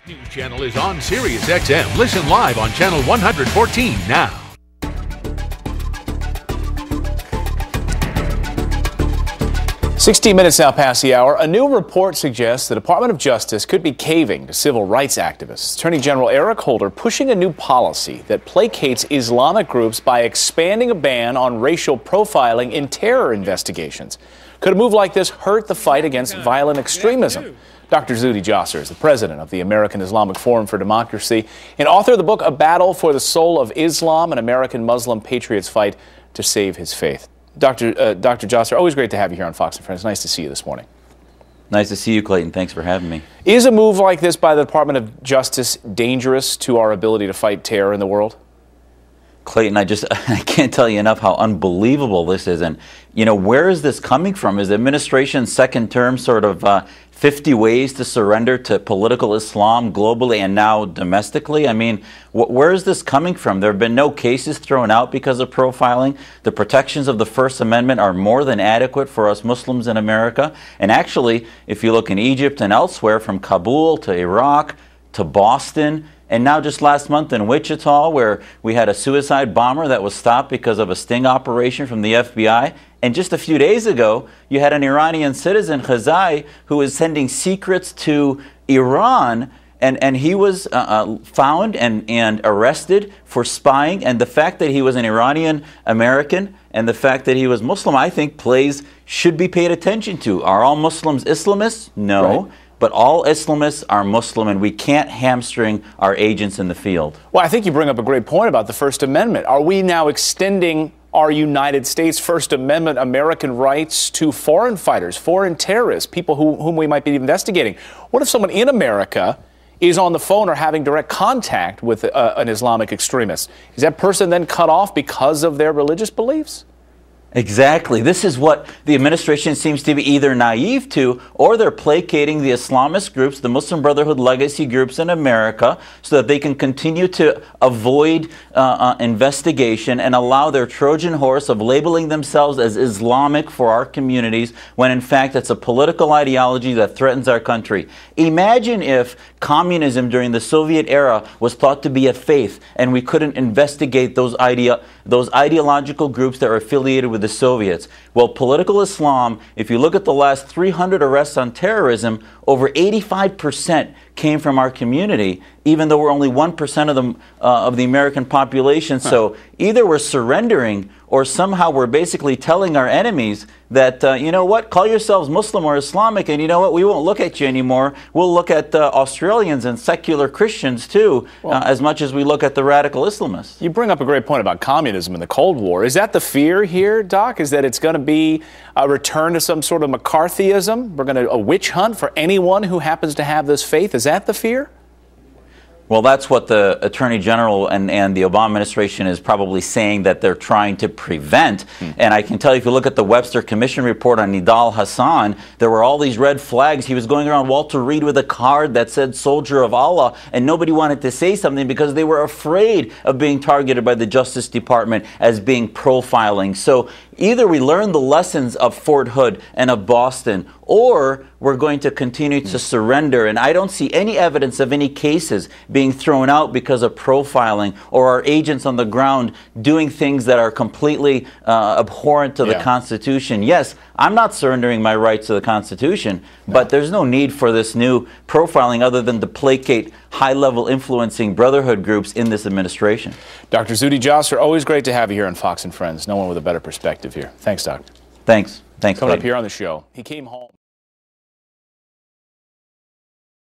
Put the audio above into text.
News channel is on Sirius XM. Listen live on channel 114 now. 16 minutes now past the hour. A new report suggests the Department of Justice could be caving to civil rights activists. Attorney General Eric Holder pushing a new policy that placates Islamic groups by expanding a ban on racial profiling in terror investigations. Could a move like this hurt the fight against violent extremism? Dr. Zuhdi Jasser is the president of the American Islamic Forum for Democracy and author of the book A Battle for the Soul of Islam, an American Muslim patriot's fight to save his faith. Dr. Jasser, always great to have you here on Fox and Friends. Nice to see you this morning. Nice to see you, Clayton. Thanks for having me. Is a move like this by the Department of Justice dangerous to our ability to fight terror in the world? Clayton, I can't tell you enough how unbelievable this is. And, you know, where is this coming from? Is the administration's second term sort of 50 ways to surrender to political Islam globally and now domestically? I mean, where is this coming from? There have been no cases thrown out because of profiling. The protections of the First Amendment are more than adequate for us Muslims in America. And actually, if you look in Egypt and elsewhere, from Kabul to Iraq to Boston, and now just last month in Wichita, where we had a suicide bomber that was stopped because of a sting operation from the FBI. And just a few days ago, you had an Iranian citizen, Khazai, who was sending secrets to Iran, and he was found and arrested for spying. And the fact that he was an Iranian American and the fact that he was Muslim, I think, should be paid attention to. Are all Muslims Islamists? No. Right. But all Islamists are Muslim, and we can't hamstring our agents in the field. Well, I think you bring up a great point about the First Amendment. Are we now extending our United States First Amendment American rights to foreign fighters, foreign terrorists, people whom we might be investigating? What if someone in America is on the phone or having direct contact with an Islamic extremist? Is that person then cut off because of their religious beliefs? Exactly. This is what the administration seems to be either naive to, or they're placating the Islamist groups, the Muslim Brotherhood legacy groups in America, so that they can continue to avoid investigation and allow their Trojan horse of labeling themselves as Islamic for our communities, when in fact it's a political ideology that threatens our country. Imagine if communism during the Soviet era was thought to be a faith, and we couldn't investigate those ideological groups that are affiliated with the Soviets. Well, political Islam, if you look at the last 300 arrests on terrorism, over 85% came from our community, even though we're only 1% of the American population. So either we're surrendering, or somehow we're basically telling our enemies that, you know what, call yourselves Muslim or Islamic, and you know what, we won't look at you anymore. We'll look at Australians and secular Christians too, as much as we look at the radical Islamists. You bring up a great point about communism and the Cold War. Is that the fear here, Doc? Is that it's going to be a return to some sort of McCarthyism? We're going to a witch hunt for anyone who happens to have this faith? Is that the fear? Well, that's what the Attorney General and the Obama administration is probably saying that they're trying to prevent. And I can tell you, if you look at the Webster Commission report on Nidal Hassan, there were all these red flags. He was going around Walter Reed with a card that said Soldier of Allah, and nobody wanted to say something because they were afraid of being targeted by the Justice Department as being profiling. So either we learn the lessons of Fort Hood and of Boston, or we're going to continue to surrender. And I don't see any evidence of any cases being thrown out because of profiling, or our agents on the ground doing things that are completely abhorrent to the Constitution. Yes, I'm not surrendering my rights to the Constitution, but there's no need for this new profiling other than to placate high-level influencing brotherhood groups in this administration. Dr. Zuhdi Jasser, always great to have you here on Fox and Friends. No one with a better perspective here. Thanks, Doctor. Thanks. Thanks, Coming buddy. up here on the show, he came home.